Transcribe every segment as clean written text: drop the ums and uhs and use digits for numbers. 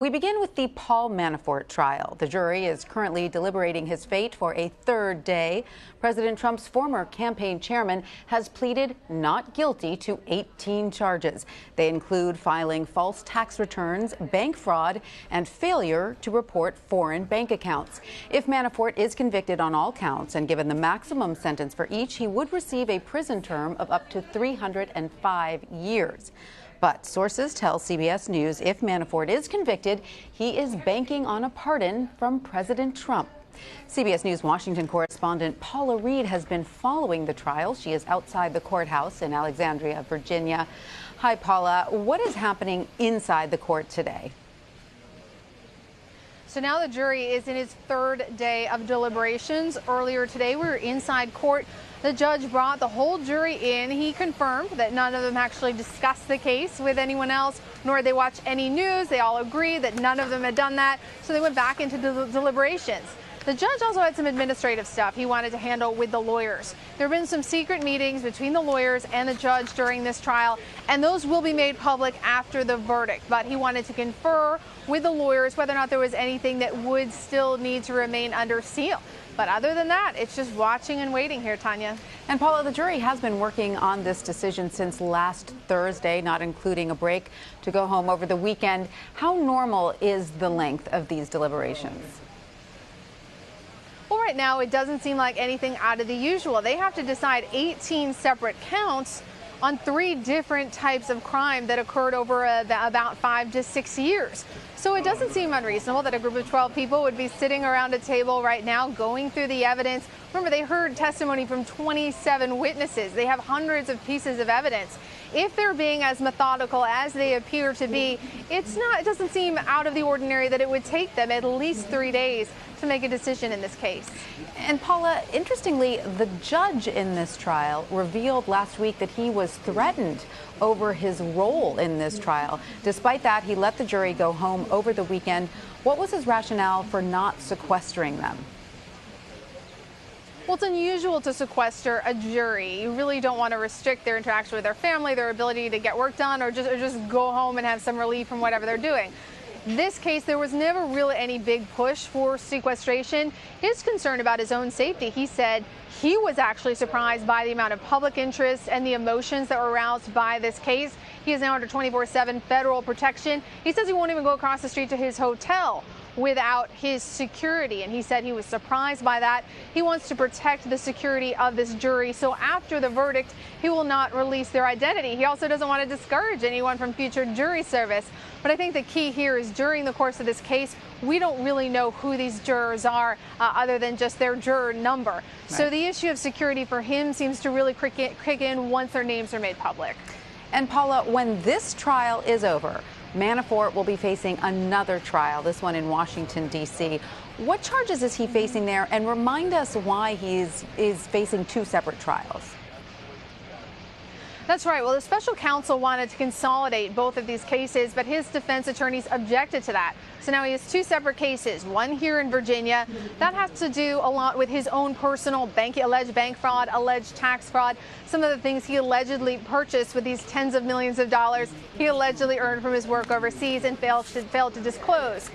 We begin with the Paul Manafort trial. The jury is currently deliberating his fate for a third day. President Trump's former campaign chairman has pleaded not guilty to 18 charges. They include filing false tax returns, bank fraud, and failure to report foreign bank accounts. If Manafort is convicted on all counts and given the maximum sentence for each, he would receive a prison term of up to 305 years. But sources tell CBS News if Manafort is convicted, he is banking on a pardon from President Trump. CBS News Washington correspondent Paula Reid has been following the trial. She is outside the courthouse in Alexandria, Virginia. Hi, Paula. What is happening inside the court today? So now the jury is in its third day of deliberations. Earlier today, we were inside court. The judge brought the whole jury in. He confirmed that none of them actually discussed the case with anyone else, nor did they watch any news. They all agreed that none of them had done that. So they went back into deliberations. The judge also had some administrative stuff he wanted to handle with the lawyers. There have been some secret meetings between the lawyers and the judge during this trial, and those will be made public after the verdict. But he wanted to confer with the lawyers whether or not there was anything that would still need to remain under seal. But other than that, it's just watching and waiting here, Tanya. And Paula, the jury has been working on this decision since last Thursday, not including a break to go home over the weekend. How normal is the length of these deliberations? Well, right now, it doesn't seem like anything out of the usual. They have to decide 18 separate counts on 3 different types of crime that occurred over about 5 to 6 years. So it doesn't seem unreasonable that a group of 12 people would be sitting around a table right now going through the evidence. Remember, they heard testimony from 27 witnesses. They have hundreds of pieces of evidence. If they're being as methodical as they appear to be, it doesn't seem out of the ordinary that it would take them at least 3 days to make a decision in this case. And Paula, interestingly, the judge in this trial revealed last week that he was threatened over his role in this trial. Despite that, he let the jury go home over the weekend. What was his rationale for not sequestering them? Well, it's unusual to sequester a jury. You really don't want to restrict their interaction with their family, their ability to get work done, or just go home and have some relief from whatever they're doing. This case, there was never really any big push for sequestration. His concern about his own safety, he said he was actually surprised by the amount of public interest and the emotions that were aroused by this case. He is now under 24/7 federal protection. He says he won't even go across the street to his hotel without his security, and he said he was surprised by that. He wants to protect the security of this jury, so after the verdict, he will not release their identity. He also doesn't want to discourage anyone from future jury service. But I think the key here is during the course of this case, we don't really know who these jurors are other than just their juror number. Right. So the issue of security for him seems to really kick in once their names are made public. And Paula, when this trial is over, Manafort will be facing another trial, this one in Washington, D.C. What charges is he facing there? And remind us why he is facing 2 separate trials. That's right. Well, the special counsel wanted to consolidate both of these cases, but his defense attorneys objected to that. So now he has 2 separate cases, one here in Virginia. That has to do a lot with his own personal alleged bank fraud, alleged tax fraud, some of the things he allegedly purchased with these tens of millions of dollars he allegedly earned from his work overseas and failed to disclose.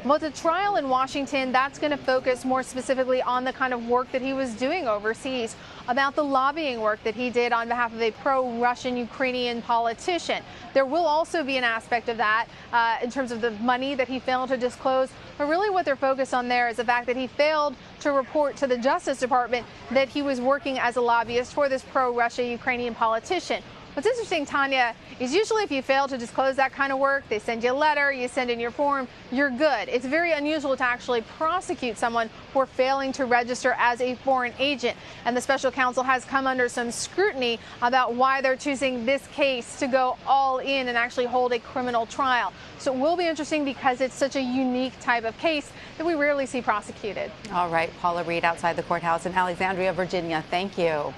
But the trial in Washington, that's going to focus more specifically on the kind of work that he was doing overseas, about the lobbying work that he did on behalf of a pro-Russian Ukrainian politician. There will also be an aspect of that in terms of the money that he failed to disclose. But really what they're focused on there is the fact that he failed to report to the Justice Department that he was working as a lobbyist for this pro-Russia Ukrainian politician. What's interesting, Tanya, is usually if you fail to disclose that kind of work, they send you a letter, you send in your form, you're good. It's very unusual to actually prosecute someone for failing to register as a foreign agent. And the special counsel has come under some scrutiny about why they're choosing this case to go all in and actually hold a criminal trial. So it will be interesting because it's such a unique type of case that we rarely see prosecuted. All right, Paula Reid outside the courthouse in Alexandria, Virginia. Thank you.